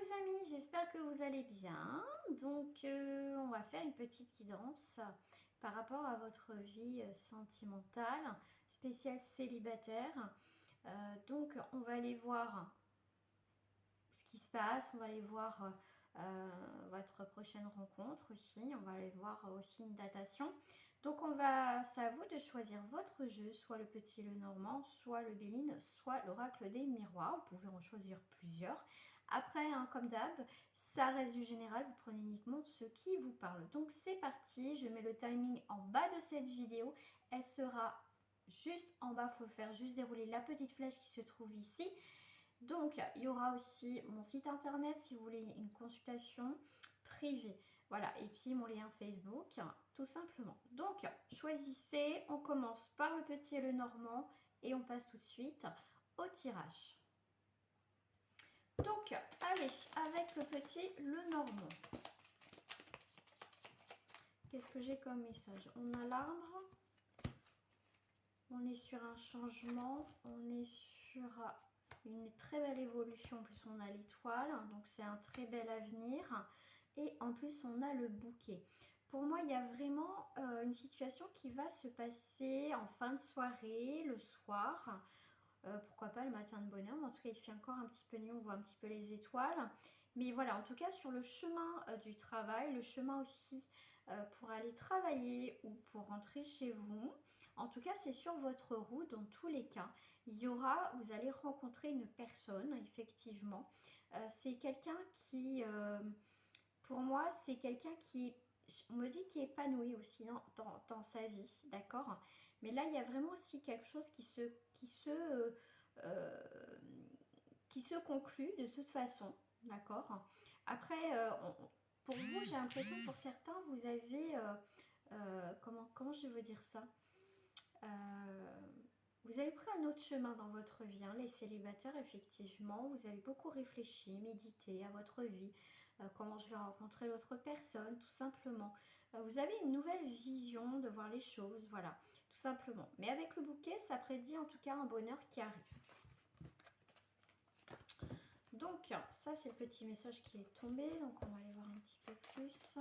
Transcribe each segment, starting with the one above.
les amis, j'espère que vous allez bien. Donc on va faire une petite guidance par rapport à votre vie sentimentale, spéciale célibataire. Donc on va aller voir ce qui se passe, on va aller voir votre prochaine rencontre aussi, on va aller voir aussi une datation. Donc c'est à vous de choisir votre jeu, soit le petit le normand, soit le Béline, soit l'oracle des miroirs. Vous pouvez en choisir plusieurs. Après, hein, comme d'hab, ça reste du général, vous prenez uniquement ce qui vous parle. Donc c'est parti, je mets le timing en bas de cette vidéo, elle sera juste en bas, il faut faire juste dérouler la petite flèche qui se trouve ici. Donc, il y aura aussi mon site internet si vous voulez une consultation privée. Voilà, et puis mon lien Facebook, tout simplement. Donc, choisissez, on commence par le petit et le normand et on passe tout de suite au tirage. Donc, allez, avec le petit, le normand. Qu'est-ce que j'ai comme message? On a l'arbre, on est sur un changement, on est sur une très belle évolution. En plus, on a l'étoile, donc c'est un très bel avenir. Et en plus, on a le bouquet. Pour moi, il y a vraiment une situation qui va se passer en fin de soirée, le soir. Pourquoi pas le matin de bonheur, mais en tout cas, il fait encore un petit peu nuit, on voit un petit peu les étoiles. Mais voilà, en tout cas, sur le chemin du travail, le chemin aussi pour aller travailler ou pour rentrer chez vous. En tout cas, c'est sur votre route, dans tous les cas. Vous allez rencontrer une personne, effectivement. C'est quelqu'un qui, pour moi, c'est quelqu'un qui, on me dit, qui est épanoui aussi dans sa vie, d'accord? Mais là, il y a vraiment aussi quelque chose euh, qui se conclut de toute façon, d'accord? Après, pour vous, j'ai l'impression, pour certains, vous avez, comment je veux dire ça? Euh, Vous avez pris un autre chemin dans votre vie, hein, les célibataires, effectivement. Vous avez beaucoup réfléchi, médité à votre vie, comment je vais rencontrer l'autre personne, tout simplement. Vous avez une nouvelle vision de voir les choses, voilà, tout simplement. Mais avec le bouquet, ça prédit en tout cas un bonheur qui arrive. Donc, ça, c'est le petit message qui est tombé. Donc, on va aller voir un petit peu plus.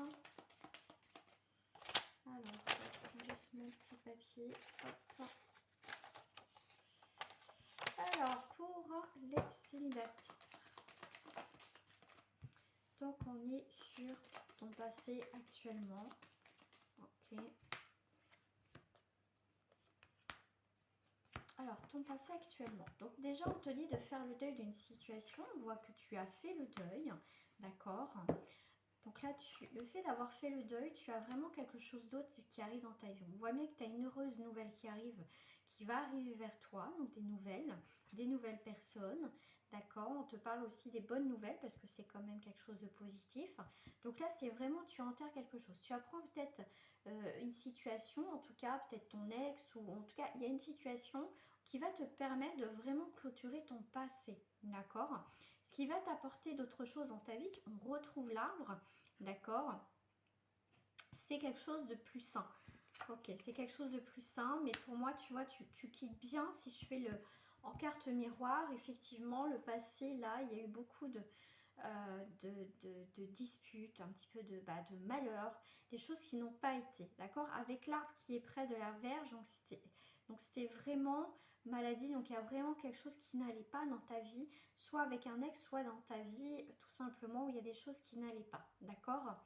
Alors, je prends juste mon petit papier. Hop. Alors, pour les célibataires. Donc, on est sur ton passé actuellement. Ok. Alors, ton passé actuellement. Donc, déjà, on te dit de faire le deuil d'une situation. On voit que tu as fait le deuil. D'accord. Donc là, le fait d'avoir fait le deuil, tu as vraiment quelque chose d'autre qui arrive dans ta vie. On voit bien que tu as une heureuse nouvelle qui arrive, qui va arriver vers toi, donc des nouvelles personnes, d'accord? On te parle aussi des bonnes nouvelles parce que c'est quand même quelque chose de positif. Donc là, c'est vraiment, tu enterres quelque chose. Tu apprends peut-être une situation, en tout cas, peut-être ton ex, ou en tout cas, il y a une situation qui va te permettre de vraiment clôturer ton passé, d'accord? Ce qui va t'apporter d'autres choses dans ta vie, on retrouve l'arbre, d'accord? C'est quelque chose de plus sain. Ok, c'est quelque chose de plus sain, mais pour moi, tu vois, tu quittes bien. Si je fais en carte miroir, effectivement, le passé, là, il y a eu beaucoup de disputes, un petit peu de malheur, des choses qui n'ont pas été, d'accord? Avec l'arbre qui est près de la verge, donc c'était vraiment maladie, donc il y a vraiment quelque chose qui n'allait pas dans ta vie, soit avec un ex, soit dans ta vie, tout simplement, où il y a des choses qui n'allaient pas, d'accord?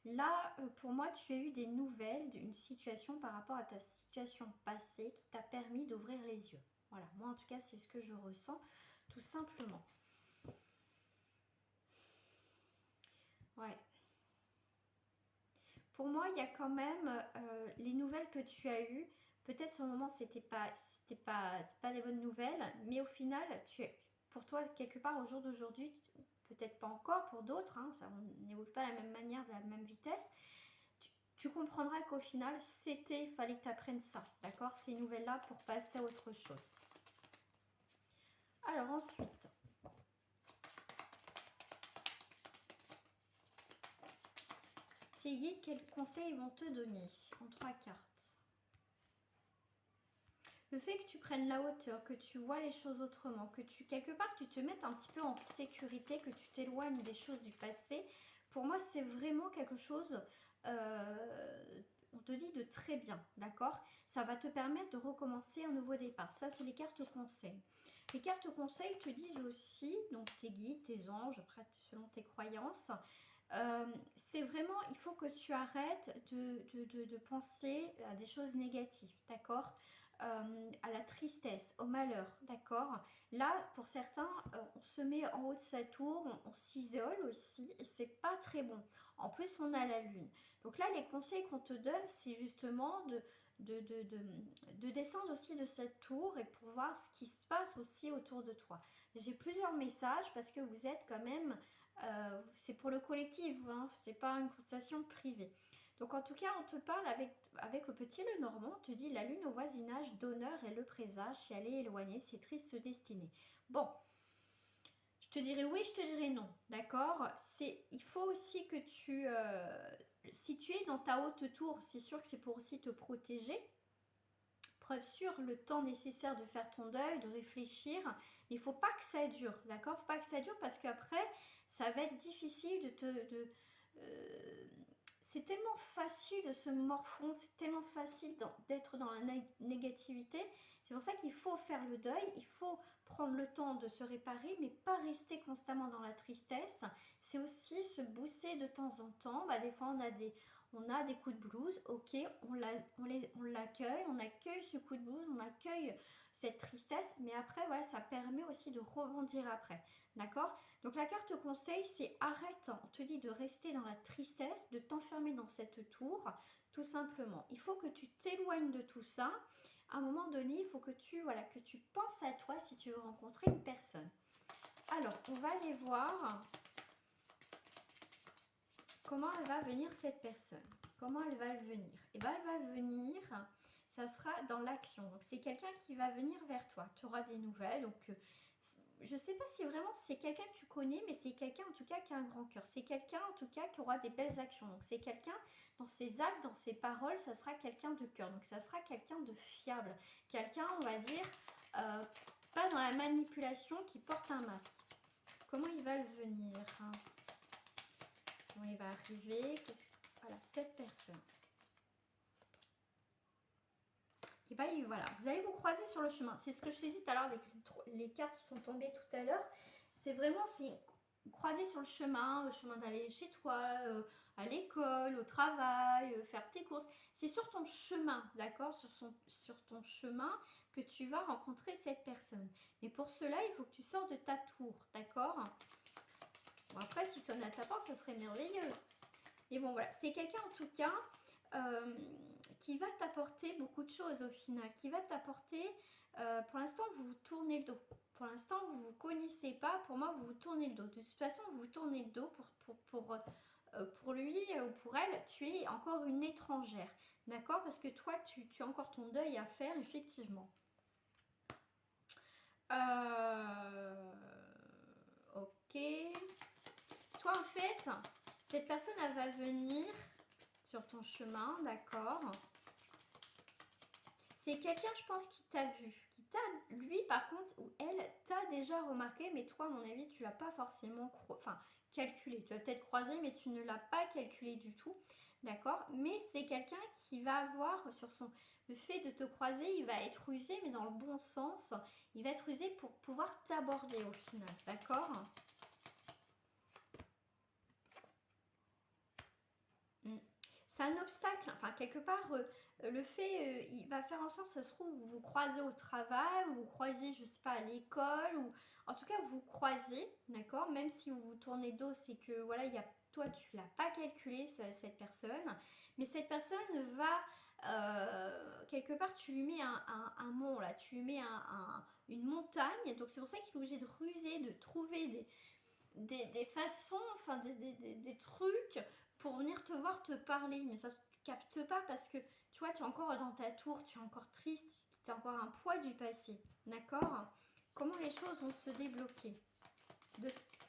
Là, pour moi, tu as eu des nouvelles d'une situation par rapport à ta situation passée qui t'a permis d'ouvrir les yeux. Voilà, moi en tout cas, c'est ce que je ressens, tout simplement. Ouais. Pour moi, il y a quand même les nouvelles que tu as eues. Peut-être sur le moment, c'était pas des bonnes nouvelles, mais au final, pour toi, quelque part, au jour d'aujourd'hui, peut-être pas encore pour d'autres, hein, ça, on n'évolue pas de la même manière, de la même vitesse. Tu comprendras qu'au final, il fallait que tu apprennes ça, d'accord? Ces nouvelles-là pour passer à autre chose. Alors ensuite, tes guides, quels conseils vont te donner en 3 cartes? le fait que tu prennes la hauteur, que tu vois les choses autrement, que tu, quelque part, tu te mettes un petit peu en sécurité, que tu t'éloignes des choses du passé, pour moi, c'est vraiment quelque chose, on te dit de très bien, d'accord? Ça va te permettre de recommencer un nouveau départ. Ça, c'est les cartes conseils. Les cartes conseils te disent aussi, donc tes guides, tes anges, après selon tes croyances, c'est vraiment, il faut que tu arrêtes de penser à des choses négatives, d'accord? À la tristesse, au malheur, d'accord? Là, pour certains, on se met en haut de sa tour, on s'isole aussi, et c'est pas très bon. En plus, on a la lune. Donc là, les conseils qu'on te donne, c'est justement de, de, de, de descendre aussi de cette tour et pour voir ce qui se passe aussi autour de toi. J'ai plusieurs messages parce que vous êtes quand même, c'est pour le collectif, hein, c'est pas une consultation privée. Donc en tout cas, on te parle avec le petit Lenormand, on te dit la lune au voisinage d'honneur et le présage, si elle est éloignée, c'est triste destinée. Bon, je te dirais oui, je te dirais non, d'accord? Il faut aussi que tu, si tu es dans ta haute tour, c'est sûr que c'est pour aussi te protéger. Preuve sûre, le temps nécessaire de faire ton deuil, de réfléchir, mais il faut pas que ça dure, d'accord? Faut pas que ça dure parce qu'après, ça va être difficile c'est tellement facile de se morfondre, c'est tellement facile d'être dans la négativité. C'est pour ça qu'il faut faire le deuil, il faut prendre le temps de se réparer, mais pas rester constamment dans la tristesse. C'est aussi se booster de temps en temps. Bah, des fois, on a des coups de blues, ok, on l'accueille, on accueille ce coup de blues, on accueille cette tristesse, mais après, ouais, ça permet aussi de rebondir après, d'accord? Donc la carte conseil, c'est arrête, on te dit de rester dans la tristesse, de t'enfermer dans cette tour, tout simplement. Il faut que tu t'éloignes de tout ça. À un moment donné, il faut que que tu penses à toi si tu veux rencontrer une personne. Alors, on va aller voir comment elle va venir cette personne. Comment elle va venir? Et bien, elle va venir, ça sera dans l'action. Donc, c'est quelqu'un qui va venir vers toi. Tu auras des nouvelles. Donc, je ne sais pas si vraiment c'est quelqu'un que tu connais, mais c'est quelqu'un en tout cas qui a un grand cœur. C'est quelqu'un en tout cas qui aura des belles actions. Donc, c'est quelqu'un, dans ses actes, dans ses paroles, ça sera quelqu'un de cœur. Donc, ça sera quelqu'un de fiable. Quelqu'un, on va dire, pas dans la manipulation, qui porte un masque. Comment il va le venir, hein? Comment il va arriver? Voilà, cette personne. Et bien voilà, vous allez vous croiser sur le chemin. C'est ce que je te dis tout à l'heure avec les cartes qui sont tombées tout à l'heure. C'est vraiment, c'est croiser sur le chemin d'aller chez toi, à l'école, au travail, faire tes courses. C'est sur ton chemin, d'accord, sur ton chemin que tu vas rencontrer cette personne. Mais pour cela, il faut que tu sors de ta tour, d'accord? Bon, après, si sonne à ta porte, ça serait merveilleux. Et bon, voilà, c'est quelqu'un en tout cas qui va t'apporter beaucoup de choses au final, qui va t'apporter, pour l'instant, vous vous tournez le dos. Pour l'instant, vous ne vous connaissez pas. Pour moi, vous vous tournez le dos. De toute façon, vous vous tournez le dos pour lui ou pour elle. Tu es encore une étrangère, d'accord? Parce que toi, tu as encore ton deuil à faire, effectivement. Ok. Toi, en fait, cette personne, elle va venir sur ton chemin, d'accord? C'est quelqu'un, je pense, qui t'a vu. Lui, par contre, ou elle, t'a déjà remarqué, mais toi, à mon avis, tu l'as pas forcément calculé. Tu as peut-être croisé, mais tu ne l'as pas calculé du tout, d'accord? Mais c'est quelqu'un qui va avoir le fait de te croiser, il va être usé, mais dans le bon sens. Il va être usé pour pouvoir t'aborder au final, d'accord? C'est un obstacle, enfin quelque part, le fait, il va faire en sorte, ça se trouve, vous vous croisez au travail, vous vous croisez, je sais pas, à l'école, ou en tout cas vous vous croisez, d'accord? Même si vous vous tournez dos, c'est que voilà, toi tu l'as pas calculé, cette personne, mais cette personne va, quelque part, tu lui mets un mont là, tu lui mets une montagne, donc c'est pour ça qu'il est obligé de ruser, de trouver des façons, enfin des trucs pour venir te voir, te parler, mais ça ne capte pas parce que tu vois, tu es encore dans ta tour, tu es encore triste, tu as encore un poids du passé, d'accord? Comment les choses vont se débloquer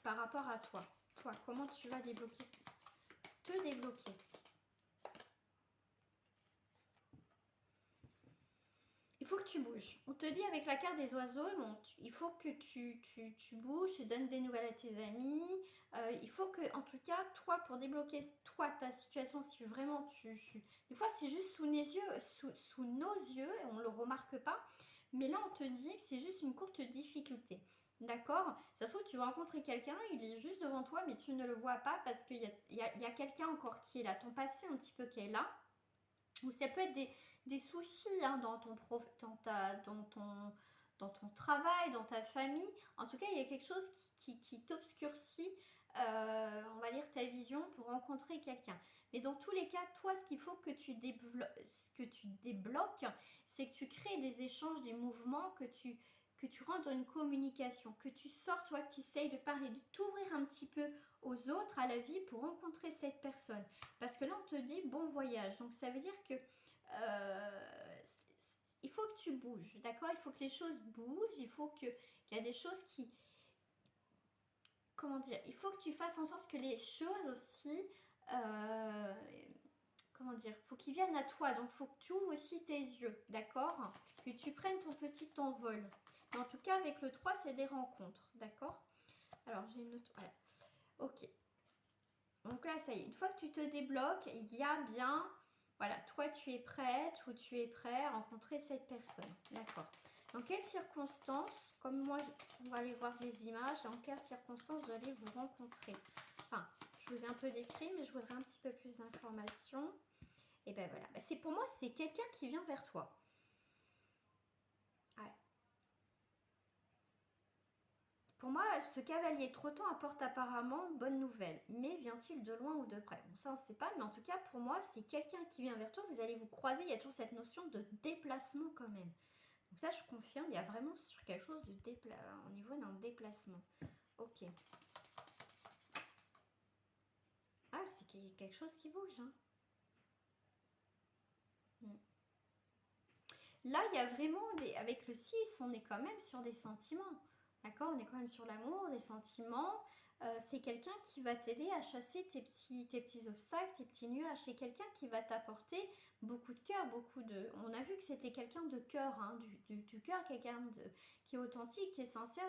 par rapport à toi? Toi, comment tu vas débloquer? Te débloquer. Il faut que tu bouges. On te dit avec la carte des oiseaux, bon, il faut que tu bouges, tu donnes des nouvelles à tes amis. Il faut que, en tout cas, toi, pour débloquer toi ta situation, si vraiment des fois, c'est juste sous nos yeux, sous nos yeux, et on ne le remarque pas. Mais là, on te dit que c'est juste une courte difficulté. D'accord? Ça se trouve, tu vas rencontrer quelqu'un, il est juste devant toi, mais tu ne le vois pas parce qu'il y a quelqu'un encore qui est là, ton passé un petit peu qui est là. Ou ça peut être des soucis hein, dans ton dans ton travail, dans ta famille. En tout cas, il y a quelque chose qui t'obscurcit, on va dire, ta vision pour rencontrer quelqu'un. Mais dans tous les cas, toi, ce qu'il faut que tu débloques, c'est que tu crées des échanges, des mouvements, que tu rentres dans une communication, que tu sors, toi, que tu essayes de parler, de t'ouvrir un petit peu aux autres, à la vie, pour rencontrer cette personne. Parce que là, on te dit bon voyage. Donc, ça veut dire que il faut que tu bouges, d'accord? Il faut que les choses bougent, qu'il y a des choses qui... Comment dire? Il faut que tu fasses en sorte que les choses aussi... comment dire? Il faut qu'ils viennent à toi, donc il faut que tu ouvres aussi tes yeux, d'accord? Que tu prennes ton petit envol. Mais en tout cas, avec le 3, c'est des rencontres, d'accord? Alors, j'ai une autre... Voilà. Ok. Donc là, ça y est, une fois que tu te débloques, il y a bien... Voilà, toi, tu es prête ou tu es prêt à rencontrer cette personne. D'accord. Dans quelles circonstances, comme moi, on va aller voir des images, dans quelles circonstances vous allez vous rencontrer? Enfin, je vous ai un peu décrit, mais je voudrais un petit peu plus d'informations. Et ben voilà. C'est pour moi, c'est quelqu'un qui vient vers toi. Ouais. Pour moi, ce cavalier trottant apporte apparemment bonne nouvelle. Mais vient-il de loin ou de près? Bon, ça, on ne sait pas. Mais en tout cas, pour moi, c'est quelqu'un qui vient vers toi. Vous allez vous croiser. Il y a toujours cette notion de déplacement quand même. Donc ça, je confirme. Il y a vraiment sur quelque chose de au niveau d'un déplacement. Ok. Ah, c'est qu'il y a quelque chose qui bouge. Hein. Là, il y a vraiment avec le 6, on est quand même sur des sentiments. D'accord? On est quand même sur l'amour, des sentiments. C'est quelqu'un qui va t'aider à chasser tes petits obstacles, tes petits nuages. C'est quelqu'un qui va t'apporter beaucoup de cœur, beaucoup de... On a vu que c'était quelqu'un de cœur, hein, du cœur, quelqu'un qui est authentique, qui est sincère.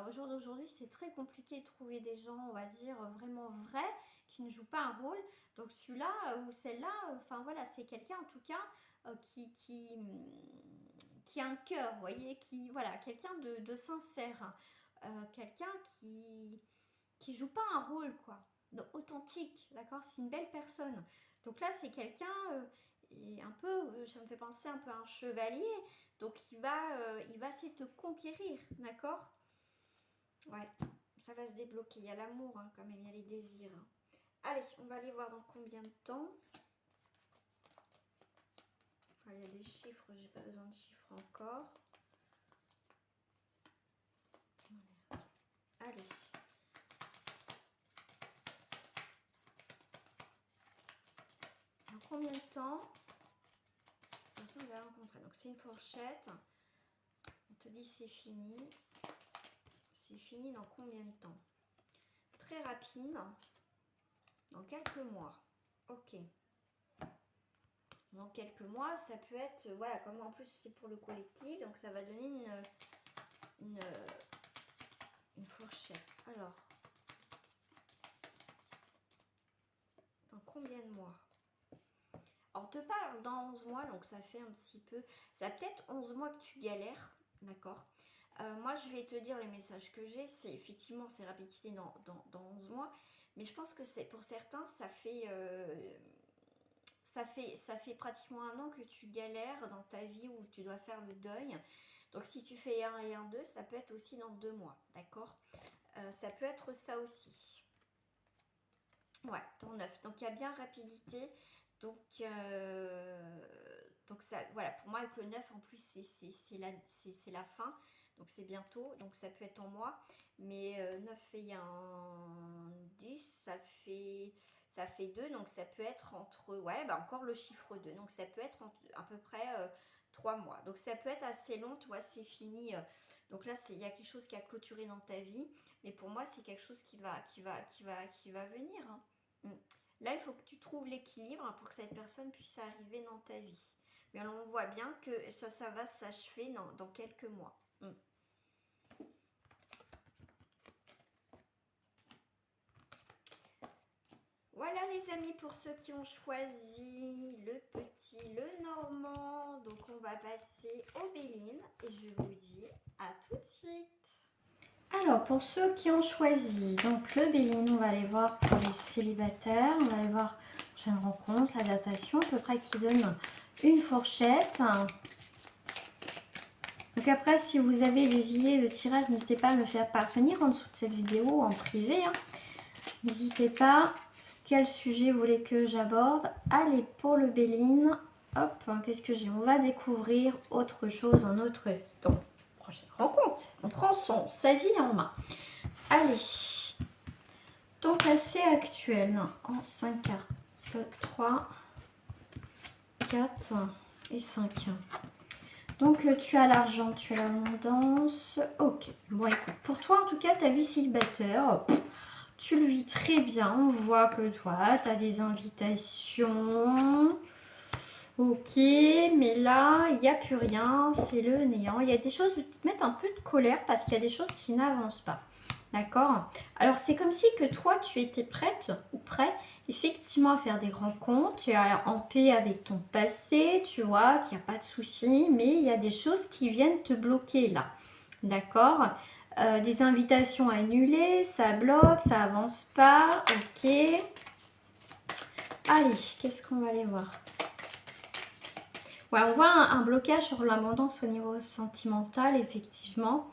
Au jour d'aujourd'hui, c'est très compliqué de trouver des gens, on va dire, vraiment vrais, qui ne jouent pas un rôle. Donc celui-là ou celle-là, enfin voilà, c'est quelqu'un en tout cas qui a un cœur, vous voyez, voilà, quelqu'un de sincère, quelqu'un qui joue pas un rôle, quoi, authentique, d'accord, c'est une belle personne. Donc là, c'est quelqu'un, un peu, ça me fait penser un peu à un chevalier, donc il va essayer de te conquérir, d'accord. Ouais, ça va se débloquer, il y a l'amour, hein, quand même, il y a les désirs. Hein. Allez, on va aller voir dans combien de temps. Il y a des chiffres, j'ai pas besoin de chiffres encore. Allez. Dans combien de temps vous allez rencontrer? Donc c'est une fourchette. On te dit c'est fini. C'est fini dans combien de temps? Très rapide. Dans quelques mois. Ok. Dans quelques mois, ça peut être, voilà, comme en plus c'est pour le collectif, donc ça va donner une fourchette. Alors, dans combien de mois? Alors, on te parle dans 11 mois, donc ça fait un petit peu, ça peut-être 11 mois que tu galères, d'accord. Moi, je vais te dire les messages que j'ai, c'est effectivement, c'est répété dans 11 mois, mais je pense que c'est pour certains, ça fait pratiquement un an que tu galères dans ta vie où tu dois faire le deuil. Donc si tu fais 1 et 1, 2, ça peut être aussi dans 2 mois, d'accord. Ça peut être ça aussi. Ouais, dans 9. Donc il y a bien rapidité. Donc ça, voilà, pour moi avec le 9 en plus c'est la fin. Donc c'est bientôt, donc ça peut être en mois. Mais 9 et 1, 10, ça fait 2, donc ça peut être entre, ouais, bah encore le chiffre 2, donc ça peut être à peu près 3 mois. Donc ça peut être assez long, tu vois, c'est fini. Donc là, il y a quelque chose qui a clôturé dans ta vie, mais pour moi, c'est quelque chose qui va venir. Hein. Là, il faut que tu trouves l'équilibre pour que cette personne puisse arriver dans ta vie. Mais on voit bien que ça va s'achever dans quelques mois. Voilà les amis, pour ceux qui ont choisi le petit, le normand. Donc on va passer au Béline et je vous dis à tout de suite. Alors pour ceux qui ont choisi donc le Béline, on va aller voir pour les célibataires. On va aller voir prochaine rencontre, la datation à peu près qui donne une fourchette. Donc après, si vous avez des idées de tirage, n'hésitez pas à me le faire parvenir en dessous de cette vidéo en privé. N'hésitez pas. Quel sujet vous voulez que j'aborde? Allez, pour le Béline, hop, qu'est-ce que j'ai? On va découvrir autre chose en notre vie. Donc, prochaine rencontre, on prend sa vie en main. Allez, ton passé actuel en 5 cartes, 3, 4 et 5. Donc, tu as l'argent, tu as l'abondance. Ok, bon écoute, pour toi en tout cas, ta vie célibataire... Tu le vis très bien, on voit que toi, tu as des invitations. Ok, mais là, il n'y a plus rien, c'est le néant. Il y a des choses qui te mettent un peu de colère parce qu'il y a des choses qui n'avancent pas. D'accord? Alors, c'est comme si que toi, tu étais prête ou prêt, effectivement, à faire des rencontres. Tu es en paix avec ton passé, tu vois, qu'il n'y a pas de souci, mais il y a des choses qui viennent te bloquer là. D'accord? Des invitations annulées, ça bloque, ça avance pas, ok. Allez, qu'est-ce qu'on va aller voir? Ouais, on voit un blocage sur l'abondance au niveau sentimental, effectivement.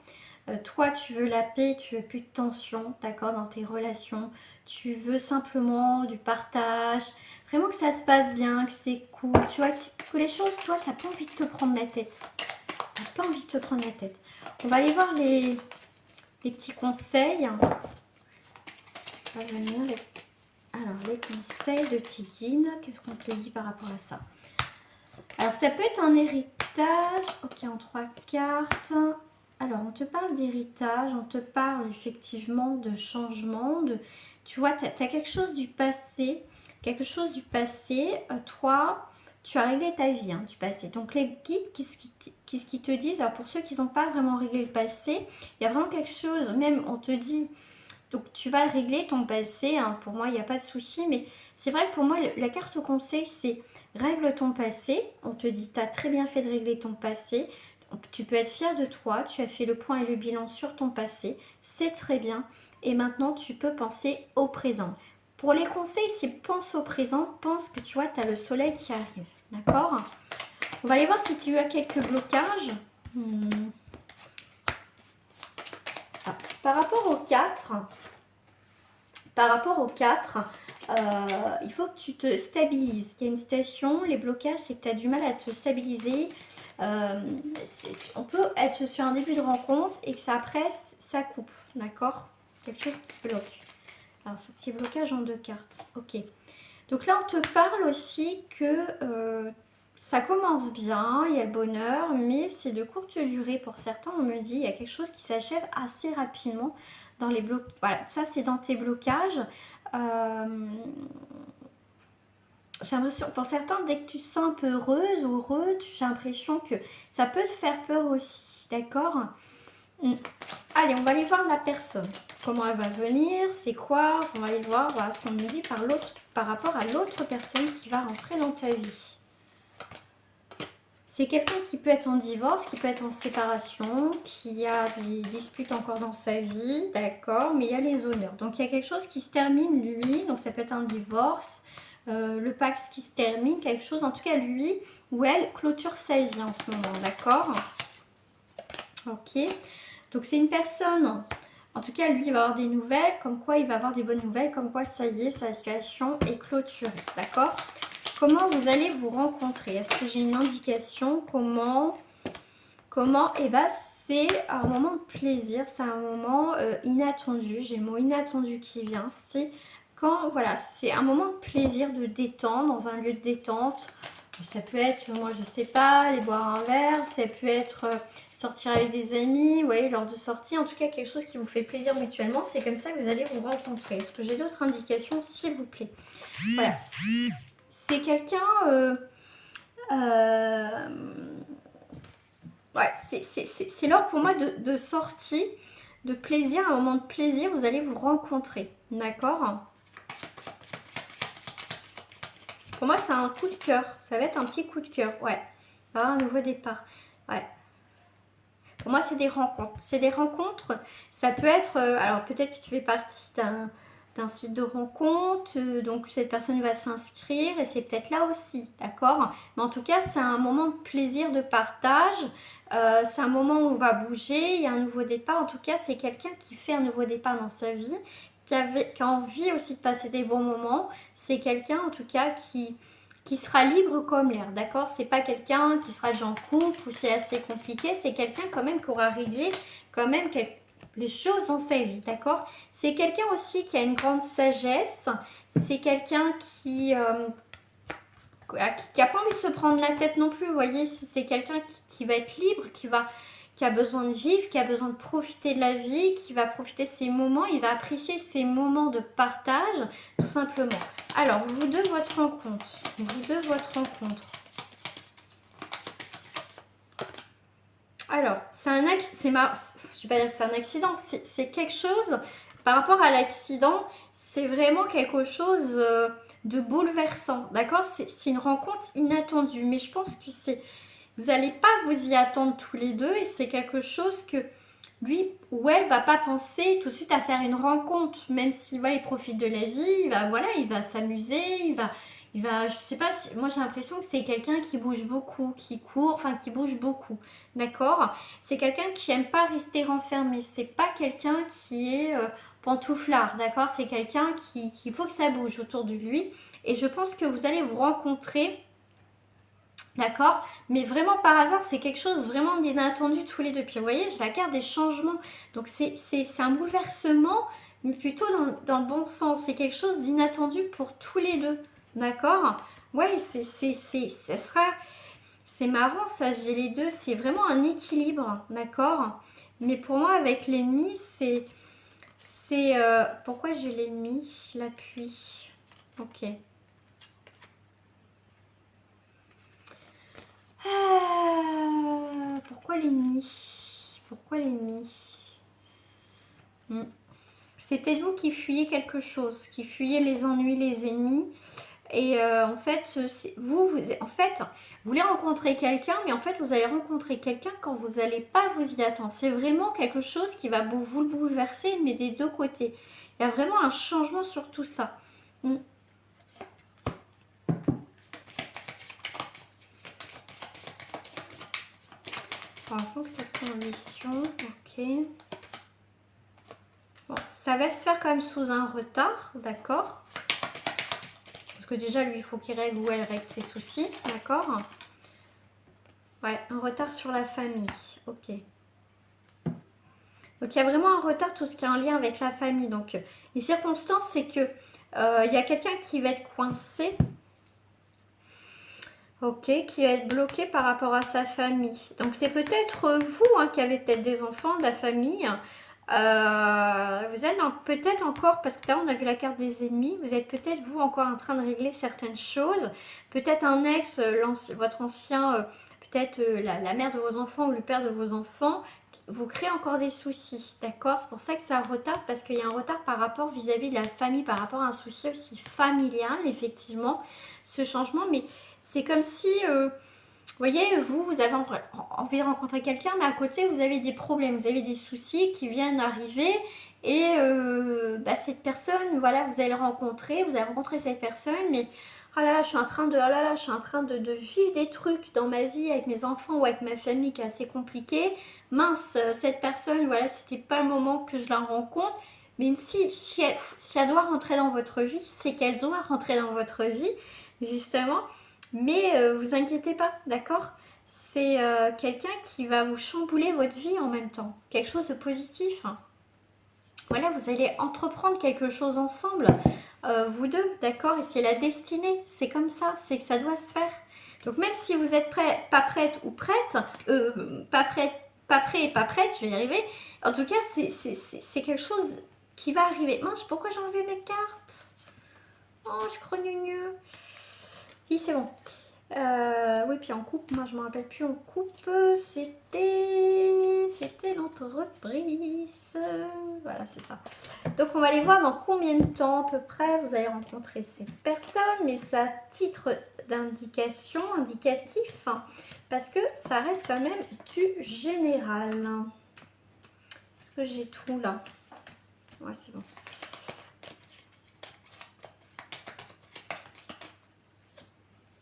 Toi, tu veux la paix, tu veux plus de tension, d'accord, dans tes relations. Tu veux simplement du partage, vraiment que ça se passe bien, que c'est cool. Tu vois, que les choses, toi, tu n'as pas envie de te prendre la tête. Tu n'as pas envie de te prendre la tête. On va aller voir les petits conseils. On va venir alors, les conseils de Tidine. Qu'est-ce qu'on te dit par rapport à ça? Alors, ça peut être un héritage. Ok, en 3 cartes. Alors, on te parle d'héritage. On te parle effectivement de changement. Tu vois, tu as quelque chose du passé. Quelque chose du passé. Toi, tu as réglé ta vie du passé. Donc, les guides, qu'est-ce qu'ils te disent? Alors, pour ceux qui n'ont pas vraiment réglé le passé, il y a vraiment quelque chose. Même, on te dit... Donc, tu vas le régler, ton passé. Pour moi, il n'y a pas de souci. Mais c'est vrai que pour moi, la carte conseil, c'est règle ton passé. On te dit, tu as très bien fait de régler ton passé. Tu peux être fier de toi. Tu as fait le point et le bilan sur ton passé. C'est très bien. Et maintenant, tu peux penser au présent. Pour les conseils, c'est pense au présent. Pense que tu vois, tu as le soleil qui arrive. D'accord? On va aller voir si tu as quelques blocages. Par rapport aux 4, il faut que tu te stabilises. Il y a une situation, les blocages, c'est que tu as du mal à te stabiliser. On peut être sur un début de rencontre et que ça presse, ça coupe. D'accord? Quelque chose qui bloque. Alors, ce petit blocage en 2 cartes. Ok. Donc là, on te parle aussi que ça commence bien, il y a le bonheur, mais c'est de courte durée. Pour certains, on me dit, il y a quelque chose qui s'achève assez rapidement dans les blocs. Voilà, ça c'est dans tes blocages. J'ai l'impression, pour certains, dès que tu te sens un peu heureuse ou heureux, j'ai l'impression que ça peut te faire peur aussi, d'accord? Allez, on va aller voir la personne. Comment elle va venir, c'est quoi? On va aller voir, voilà ce qu'on nous dit par rapport à l'autre personne qui va rentrer dans ta vie. C'est quelqu'un qui peut être en divorce, qui peut être en séparation, qui a des disputes encore dans sa vie, d'accord, mais il y a les honneurs. Donc il y a quelque chose qui se termine, lui, donc ça peut être un divorce, le Pax qui se termine, quelque chose, en tout cas lui ou elle clôture sa vie en ce moment, d'accord? Ok, donc c'est une personne, en tout cas lui il va avoir des nouvelles, comme quoi il va avoir des bonnes nouvelles, comme quoi ça y est, sa situation est clôturée, d'accord? Comment vous allez vous rencontrer? Est-ce que j'ai une indication? Comment? Eh bien, c'est un moment de plaisir. C'est un moment inattendu. J'ai le mot inattendu qui vient. C'est quand, voilà, c'est un moment de plaisir, de détente, dans un lieu de détente. Ça peut être, moi je sais pas, aller boire un verre. Ça peut être sortir avec des amis, ouais, lors de sortie. En tout cas, quelque chose qui vous fait plaisir mutuellement. C'est comme ça que vous allez vous rencontrer. Est-ce que j'ai d'autres indications, s'il vous plaît? Voilà. C'est quelqu'un, Euh, Ouais, c'est l'heure pour moi de sortie, de plaisir, un moment de plaisir, vous allez vous rencontrer, d'accord? Pour moi, c'est un coup de cœur, ça va être un petit coup de cœur, ouais. Ah, un nouveau départ, ouais. Pour moi, c'est des rencontres. C'est des rencontres, ça peut être... alors, peut-être que tu fais partie d'un site de rencontre, donc cette personne va s'inscrire et c'est peut-être là aussi, d'accord? Mais en tout cas, c'est un moment de plaisir, de partage. C'est un moment où on va bouger, il y a un nouveau départ. En tout cas, c'est quelqu'un qui fait un nouveau départ dans sa vie, qui a envie aussi de passer des bons moments. C'est quelqu'un, en tout cas, qui sera libre comme l'air, d'accord? C'est pas quelqu'un qui sera déjà en couple ou c'est assez compliqué, c'est quelqu'un quand même qui aura réglé quand même les choses dans sa vie, d'accord? C'est quelqu'un aussi qui a une grande sagesse, c'est quelqu'un qui qui a pas envie de se prendre la tête non plus, vous voyez, c'est quelqu'un qui va être libre, qui a besoin de vivre, qui a besoin de profiter de la vie, qui va profiter de ses moments, il va apprécier ses moments de partage, tout simplement. Alors, vous deux, votre rencontre. Vous deux, votre rencontre. Alors, c'est un accident, je vais pas dire que c'est un accident, c'est quelque chose, par rapport à l'accident, c'est vraiment quelque chose de bouleversant, d'accord? C'est une rencontre inattendue, mais je pense que vous n'allez pas vous y attendre tous les deux et c'est quelque chose que lui ou elle va pas penser tout de suite à faire une rencontre, même si voilà, il profite de la vie, il va s'amuser, je sais pas, moi j'ai l'impression que c'est quelqu'un qui bouge beaucoup, qui court, enfin qui bouge beaucoup, d'accord? C'est quelqu'un qui aime pas rester renfermé, c'est pas quelqu'un qui est pantouflard, d'accord? C'est quelqu'un qui faut que ça bouge autour de lui et je pense que vous allez vous rencontrer. D'accord? Mais vraiment par hasard, c'est quelque chose vraiment d'inattendu tous les deux. Puis vous voyez, j'ai la carte des changements. Donc c'est un bouleversement, mais plutôt dans le bon sens. C'est quelque chose d'inattendu pour tous les deux. D'accord? Ouais, ça sera... C'est marrant ça, j'ai les deux. C'est vraiment un équilibre. D'accord? Mais pour moi, avec l'ennemi, pourquoi j'ai l'ennemi? L'appui. Ok. Pourquoi l'ennemi? Pourquoi l'ennemi? C'est peut-être vous qui fuyez quelque chose, qui fuyez les ennuis, les ennemis. Et en fait, en fait, vous voulez rencontrer quelqu'un, mais en fait, vous allez rencontrer quelqu'un quand vous n'allez pas vous y attendre. C'est vraiment quelque chose qui va vous le bouleverser, mais des deux côtés. Il y a vraiment un changement sur tout ça. Par contre, la condition, ok. Bon, ça va se faire quand même sous un retard, d'accord? Parce que déjà, lui, il faut qu'il règle ou elle règle ses soucis, d'accord? Ouais, un retard sur la famille, ok. Donc, il y a vraiment un retard, tout ce qui est en lien avec la famille. Donc, les circonstances, c'est que il y a quelqu'un qui va être coincé, ok, qui va être bloqué par rapport à sa famille. Donc, c'est peut-être vous qui avez peut-être des enfants, de la famille. Vous êtes peut-être encore, parce que là on a vu la carte des ennemis, vous êtes peut-être vous encore en train de régler certaines choses. Peut-être un ex, votre ancien, peut-être la mère de vos enfants ou le père de vos enfants, vous crée encore des soucis, d'accord? C'est pour ça que ça retarde, parce qu'il y a un retard par rapport vis-à-vis de la famille, par rapport à un souci aussi familial, effectivement, ce changement. Mais c'est comme si... vous voyez, vous avez envie de rencontrer quelqu'un, mais à côté, vous avez des problèmes, vous avez des soucis qui viennent arriver. Et cette personne, voilà, vous allez rencontrer, vous allez rencontrer cette personne, mais oh là là, je suis en train de vivre des trucs dans ma vie avec mes enfants ou avec ma famille qui est assez compliqué. Mince, cette personne, voilà, c'était pas le moment que je la rencontre. Mais si elle doit rentrer dans votre vie, c'est qu'elle doit rentrer dans votre vie, justement. Mais vous inquiétez pas, d'accord? C'est quelqu'un qui va vous chambouler votre vie en même temps. Quelque chose de positif. Voilà, vous allez entreprendre quelque chose ensemble, vous deux, d'accord? Et c'est la destinée, c'est comme ça, c'est que ça doit se faire. Donc même si vous êtes prêt, pas prête ou prête, pas prête, pas prêt et pas prête, je vais y arriver. En tout cas, c'est quelque chose qui va arriver. Mince, pourquoi j'ai enlevé mes cartes? Oh, je crois mieux. Oui, c'est bon. Oui, puis en couple, moi je me rappelle plus en couple, c'était l'entreprise. Voilà, c'est ça. Donc on va aller voir dans combien de temps à peu près vous allez rencontrer cette personne, mais ça à titre d'indication, indicatif, hein, parce que ça reste quand même du général. Est-ce que j'ai tout là? Ouais, c'est bon.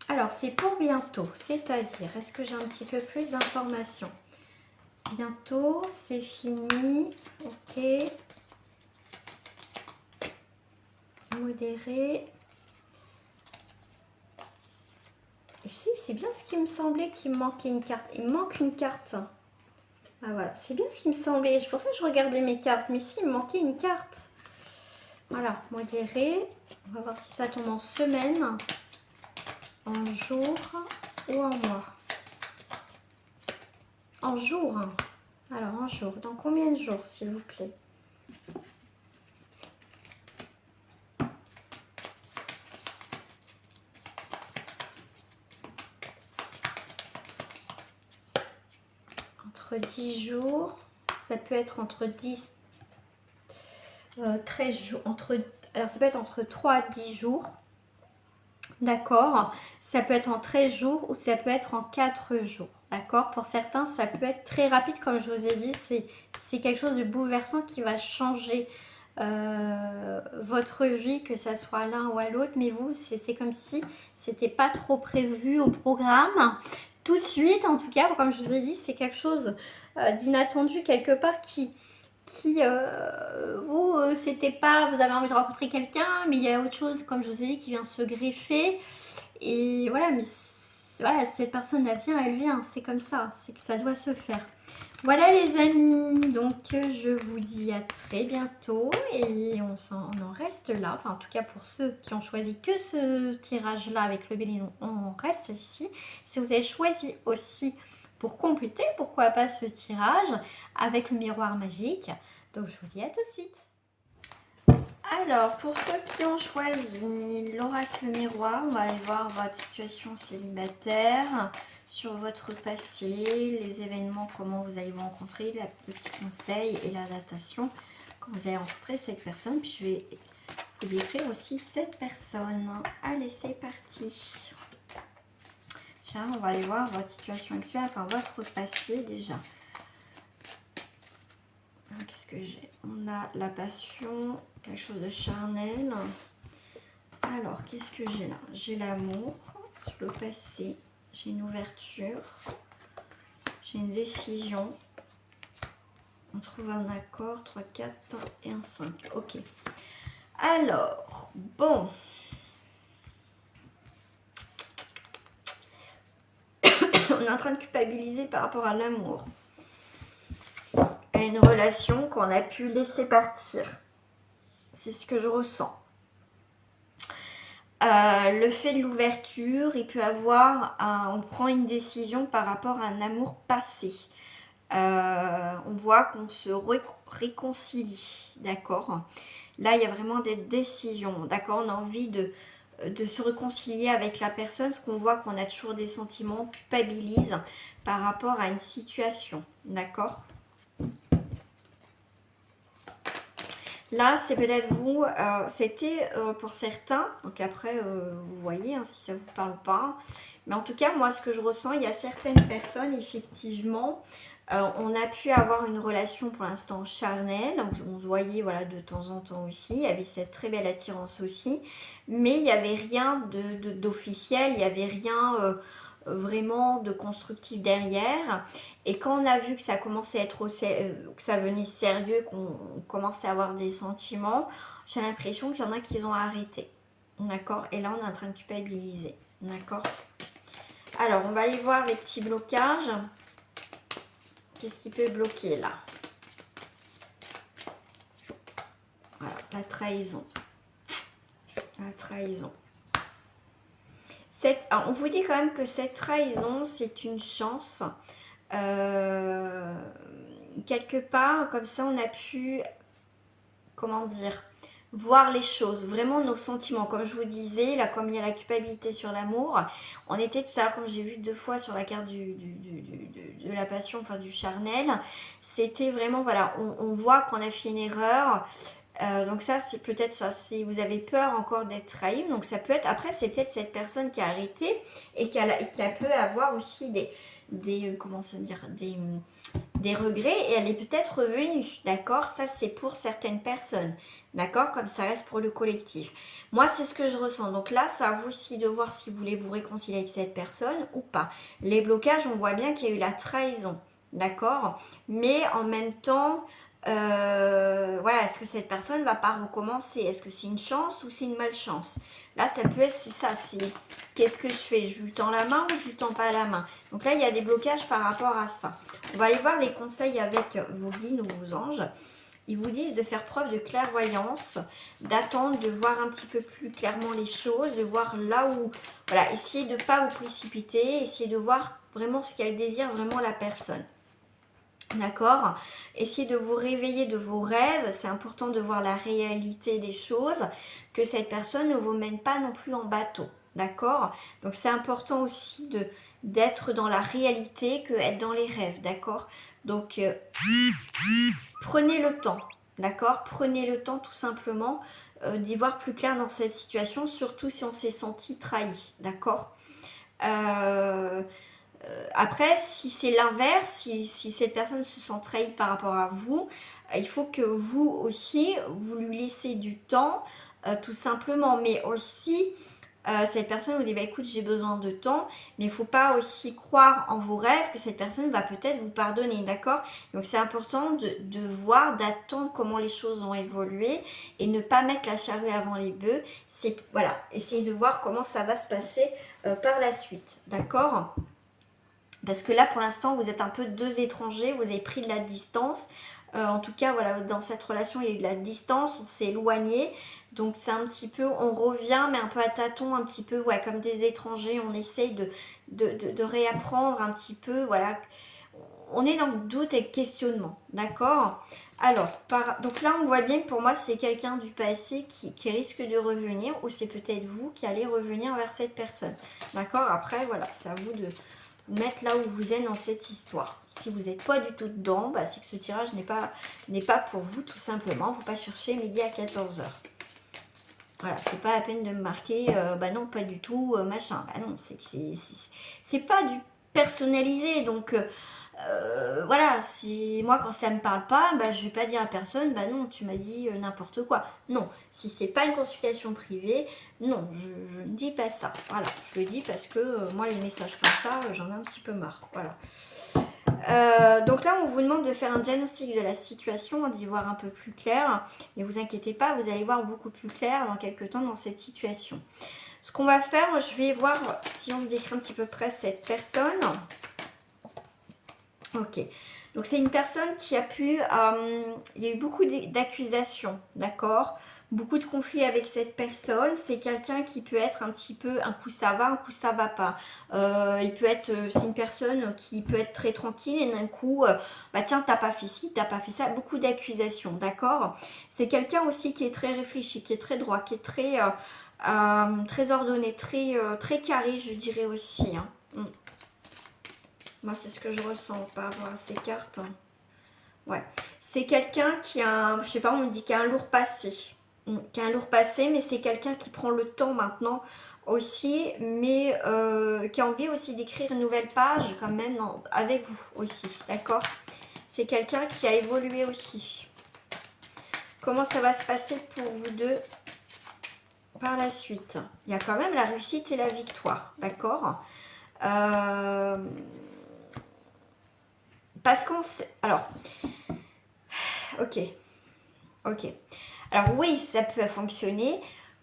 Alors, c'est pour bientôt, c'est-à-dire, est-ce que j'ai un petit peu plus d'informations? Bientôt, c'est fini, ok. Modéré. Si, c'est bien ce qui me semblait qu'il me manquait une carte. Il me manque une carte. Ah voilà, c'est bien ce qui me semblait. C'est pour ça que je regardais mes cartes. Mais si, il me manquait une carte. Voilà, modéré. On va voir si ça tombe en semaine, en jour ou en mois. En jour. Alors, en jour. Dans combien de jours, s'il vous plaît? Entre 10 jours. Ça peut être entre 10, 13 jours. Alors, ça peut être entre 3 à 10 jours. D'accord, ça peut être en 13 jours ou ça peut être en 4 jours. D'accord, pour certains, ça peut être très rapide, comme je vous ai dit, c'est quelque chose de bouleversant qui va changer votre vie, que ça soit l'un ou à l'autre. Mais vous, c'est comme si c'était pas trop prévu au programme. Tout de suite, en tout cas, comme je vous ai dit, c'est quelque chose d'inattendu quelque part qui vous, c'était pas, vous avez envie de rencontrer quelqu'un, mais il y a autre chose, comme je vous ai dit, qui vient se greffer. Et voilà, mais voilà, cette personne, elle vient, c'est comme ça, c'est que ça doit se faire. Voilà les amis, donc je vous dis à très bientôt et on en reste là. Enfin, en tout cas pour ceux qui ont choisi que ce tirage-là avec le Bélier, on reste ici. Si vous avez choisi aussi pour compléter, pourquoi pas ce tirage avec le miroir magique. Donc je vous dis à tout de suite. Alors, pour ceux qui ont choisi l'oracle miroir, on va aller voir votre situation célibataire, sur votre passé, les événements, comment vous allez vous rencontrer, le petit conseil et la datation, quand vous allez rencontrer cette personne. Puis je vais vous décrire aussi cette personne. Allez, c'est parti. Tiens, on va aller voir votre situation actuelle, enfin votre passé déjà. Qu'est-ce que j'ai? On a la passion, quelque chose de charnel. Alors, qu'est-ce que j'ai là? J'ai l'amour, sur le passé, j'ai une ouverture, j'ai une décision. On trouve un accord, 3, 4 et un 5. Ok. Alors, bon. On est en train de culpabiliser par rapport à l'amour. À une relation qu'on a pu laisser partir. C'est ce que je ressens. Le fait de l'ouverture, il peut avoir, on prend une décision par rapport à un amour passé. On voit qu'on se réconcilie, d'accord? Là, il y a vraiment des décisions, d'accord? On a envie de se réconcilier avec la personne, parce qu'on voit qu'on a toujours des sentiments, on culpabilise par rapport à une situation, d'accord? Là, c'est peut-être vous, c'était pour certains, donc après, vous voyez hein, si ça ne vous parle pas. Mais en tout cas, moi, ce que je ressens, il y a certaines personnes, effectivement, on a pu avoir une relation pour l'instant charnelle, on se voyait voilà, de temps en temps aussi, il y avait cette très belle attirance aussi, mais il n'y avait rien d'officiel, il n'y avait rien... vraiment de constructif derrière. Et quand on a vu que ça commençait à être que ça venait sérieux, qu'on commençait à avoir des sentiments, j'ai l'impression qu'il y en a qui ont arrêté. D'accord? Et là, on est en train de culpabiliser. D'accord? Alors, on va aller voir les petits blocages. Qu'est-ce qui peut bloquer là? Voilà, la trahison. La trahison. Alors, on vous dit quand même que cette trahison, c'est une chance. Quelque part, comme ça, on a pu, comment dire, voir les choses, vraiment nos sentiments. Comme je vous disais, là, comme il y a la culpabilité sur l'amour, on était tout à l'heure, comme j'ai vu 2 fois sur la carte de la passion, enfin du charnel, c'était vraiment, voilà, on voit qu'on a fait une erreur. Donc ça, c'est peut-être ça, si vous avez peur encore d'être trahi, donc ça peut être, après c'est peut-être cette personne qui a arrêté et qui peut avoir aussi comment ça dire, des regrets et elle est peut-être revenue, d'accord? Ça c'est pour certaines personnes, d'accord? Comme ça reste pour le collectif. Moi c'est ce que je ressens, donc là c'est à vous aussi de voir si vous voulez vous réconcilier avec cette personne ou pas. Les blocages, on voit bien qu'il y a eu la trahison, d'accord? Mais en même temps, voilà, est-ce que cette personne va pas recommencer? Est-ce que c'est une chance ou c'est une malchance? Là, ça peut être, c'est ça, c'est qu'est-ce que je fais? Je lui tends la main ou je lui tends pas la main? Donc là, il y a des blocages par rapport à ça. On va aller voir les conseils avec vos guides ou vos anges. Ils vous disent de faire preuve de clairvoyance, d'attendre, de voir un petit peu plus clairement les choses, de voir là où... Voilà, essayez de ne pas vous précipiter, essayez de voir vraiment ce qu'elle désire, vraiment la personne. D'accord? Essayez de vous réveiller de vos rêves. C'est important de voir la réalité des choses, que cette personne ne vous mène pas non plus en bateau. D'accord? Donc c'est important aussi d'être dans la réalité que être dans les rêves. D'accord? Donc prenez le temps. D'accord? Prenez le temps tout simplement d'y voir plus clair dans cette situation, surtout si on s'est senti trahi. D'accord? Après, si c'est l'inverse, si cette personne se sent trahie par rapport à vous, il faut que vous aussi, vous lui laissez du temps, tout simplement. Mais aussi, cette personne vous dit, bah, écoute, j'ai besoin de temps, mais il ne faut pas aussi croire en vos rêves que cette personne va peut-être vous pardonner, d'accord? Donc c'est important de voir, d'attendre comment les choses ont évolué et ne pas mettre la charrue avant les bœufs. C'est, voilà, essayer de voir comment ça va se passer par la suite, d'accord? Parce que là, pour l'instant, vous êtes un peu deux étrangers, vous avez pris de la distance. En tout cas, voilà, dans cette relation, il y a eu de la distance, on s'est éloigné. Donc, c'est un petit peu, on revient, mais un peu à tâtons, un petit peu, ouais, comme des étrangers. On essaye de réapprendre un petit peu, voilà. On est dans le doute et le questionnement, d'accord? Alors, donc là, on voit bien que pour moi, c'est quelqu'un du passé qui risque de revenir, ou c'est peut-être vous qui allez revenir vers cette personne, d'accord? Après, voilà, c'est à vous de mettre là où vous êtes dans cette histoire. Si vous n'êtes pas du tout dedans, bah, c'est que ce tirage n'est pas pour vous, tout simplement. Il ne faut pas chercher midi à 14h. Voilà, c'est pas la peine de me marquer, bah non, pas du tout, machin. Bah non, c'est pas du personnalisé, donc voilà, si moi quand ça me parle pas, bah je vais pas dire à personne, bah non, tu m'as dit n'importe quoi. Non, si c'est pas une consultation privée, non, je ne dis pas ça. Voilà, je le dis parce que moi les messages comme ça, j'en ai un petit peu marre. Voilà. Donc là, on vous demande de faire un diagnostic de la situation, d'y voir un peu plus clair. Mais vous inquiétez pas, vous allez voir beaucoup plus clair dans quelques temps dans cette situation. Ce qu'on va faire, je vais voir si on décrit un petit peu près cette personne. Ok, donc c'est une personne qui a pu... il y a eu beaucoup d'accusations, d'accord? Beaucoup de conflits avec cette personne. C'est quelqu'un qui peut être un petit peu, un coup ça va, un coup ça va pas. Il peut être, c'est une personne qui peut être très tranquille et d'un coup, bah tiens, t'as pas fait ci, t'as pas fait ça. Beaucoup d'accusations, d'accord? C'est quelqu'un aussi qui est très réfléchi, qui est très droit, qui est très ordonné, très carré, je dirais aussi. Hein. Moi, c'est ce que je ressens par rapport à ces cartes. Ouais. C'est quelqu'un qui a, je sais pas, on me dit qu'il a un lourd passé. Qui a un lourd passé, mais c'est quelqu'un qui prend le temps maintenant aussi, mais qui a envie aussi d'écrire une nouvelle page quand même avec vous aussi, d'accord? C'est quelqu'un qui a évolué aussi. Comment ça va se passer pour vous deux par la suite? Il y a quand même la réussite et la victoire, d'accord? Parce qu'on sait... Alors, ok. Alors oui, ça peut fonctionner.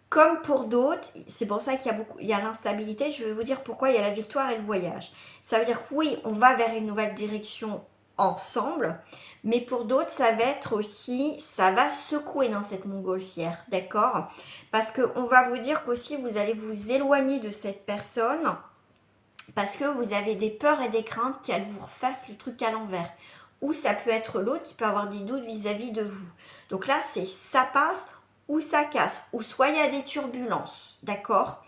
Comme pour d'autres, c'est pour ça qu'il y a l'instabilité. Je vais vous dire pourquoi il y a la victoire et le voyage. Ça veut dire que oui, on va vers une nouvelle direction ensemble. Mais pour d'autres, ça va être aussi... Ça va secouer dans cette montgolfière, d'accord? Parce qu'on va vous dire qu'aussi, vous allez vous éloigner de cette personne parce que vous avez des peurs et des craintes qu'elle vous refasse le truc à l'envers. Ou ça peut être l'autre qui peut avoir des doutes vis-à-vis de vous. Donc là, c'est ça passe ou ça casse, ou soit il y a des turbulences, d'accord?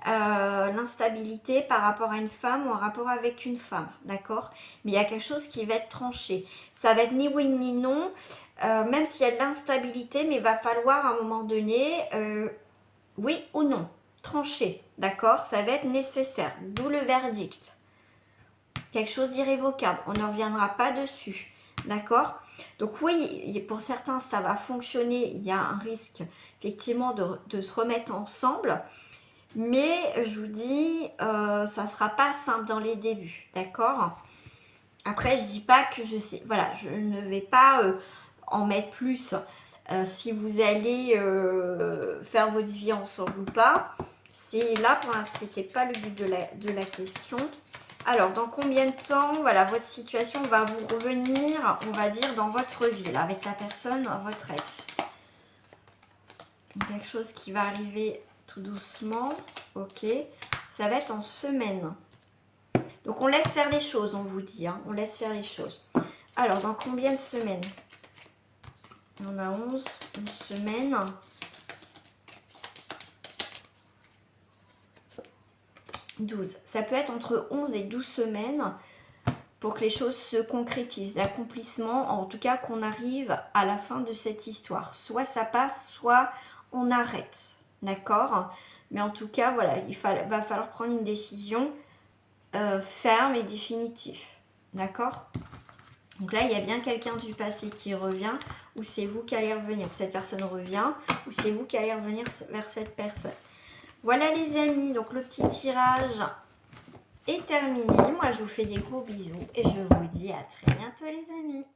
L'instabilité par rapport à une femme ou en rapport avec une femme, d'accord? Mais il y a quelque chose qui va être tranché. Ça va être ni oui ni non, même s'il y a de l'instabilité, mais il va falloir à un moment donné, oui ou non, trancher, d'accord? Ça va être nécessaire, d'où le verdict. Quelque chose d'irrévocable, on ne reviendra pas dessus, d'accord? Donc oui, pour certains, ça va fonctionner, il y a un risque effectivement de se remettre ensemble, mais je vous dis, ça ne sera pas simple dans les débuts, d'accord? Après, je dis pas que je sais, voilà, je ne vais pas en mettre plus si vous allez faire votre vie ensemble ou pas. C'est là, pour l'instant, c'était pas le but de la question. Alors, dans combien de temps, voilà, votre situation va vous revenir, on va dire, dans votre vie, là, avec la personne, votre ex. Quelque chose qui va arriver tout doucement, ok. Ça va être en semaine. Donc, on laisse faire les choses, on vous dit, hein, on laisse faire les choses. Alors, dans combien de semaines? On a 11, une semaine. 12. Ça peut être entre 11 et 12 semaines pour que les choses se concrétisent. L'accomplissement, en tout cas qu'on arrive à la fin de cette histoire. Soit ça passe, soit on arrête. D'accord? Mais en tout cas, voilà, va falloir prendre une décision ferme et définitive. D'accord? Donc là, il y a bien quelqu'un du passé qui revient, ou c'est vous qui allez revenir. Cette personne revient, ou c'est vous qui allez revenir vers cette personne. Voilà les amis, donc le petit tirage est terminé. Moi, je vous fais des gros bisous et je vous dis à très bientôt les amis.